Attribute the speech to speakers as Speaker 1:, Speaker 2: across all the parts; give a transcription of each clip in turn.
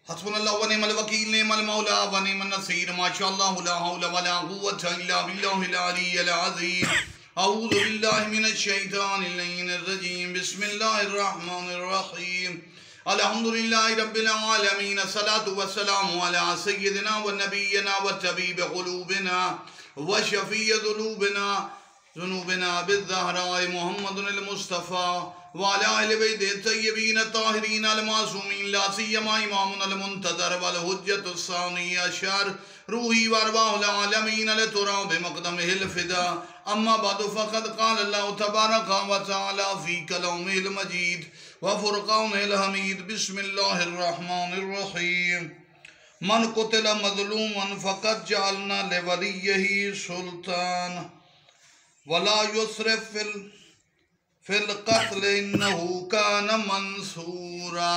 Speaker 1: حسبنا اللہ ونعم الوکیل نعم المولا ونعم النصیر ما شاء اللہ لا حول ولا قوة الا باللہ العلی العظیم اعوذ باللہ من الشیطان اللعین الرجیم بسم اللہ الرحمن الرحیم الحمدللہ رب العالمین الصلاة والسلام علی سیدنا و نبینا و طبیب قلوبنا و شفیع ذنوبنا بالزہراء محمد المصطفیٰ وعلى اہل بیت الطیبین الطاہرین المعصومین لا سیما امامنا المنتظر والحجت الثانی عشر روحی وارواح العالمین لترا بمقدمہ الفدا اما بعد فقد قال اللہ تبارک و تعالی فی کلامہ المجید وفرقانہ الحمید بسم اللہ الرحمن الرحیم من قتل مظلوما فقد جعلنا لولیہ سلطان ولا يسرف فی القتل انہو کان منصورا۔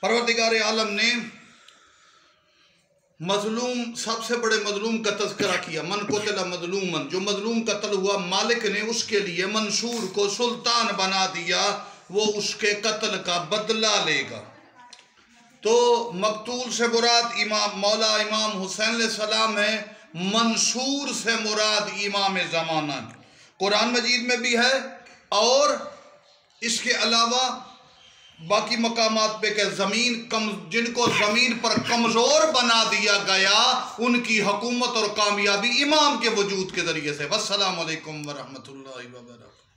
Speaker 1: پروردگار عالم نے مظلوم، سب سے بڑے مظلوم کا تذکرہ کیا، من قتل مظلوما، جو مظلوم قتل ہوا مالک نے اس کے لیے منصور کو سلطان بنا دیا، وہ اس کے قتل کا بدلہ لے گا۔ تو مقتول سے مراد مولا امام حسین علیہ السلام ہے، منصور سے مراد امام زمانہ ہے۔ قرآن مجید میں بھی ہے اور اس کے علاوہ باقی مقامات پہ کہ جن کو زمین پر کمزور بنا دیا گیا ان کی حکومت اور کامیابی امام کے وجود کے ذریعے سے۔ والسلام علیکم ورحمۃ اللہ وبرکاتہ۔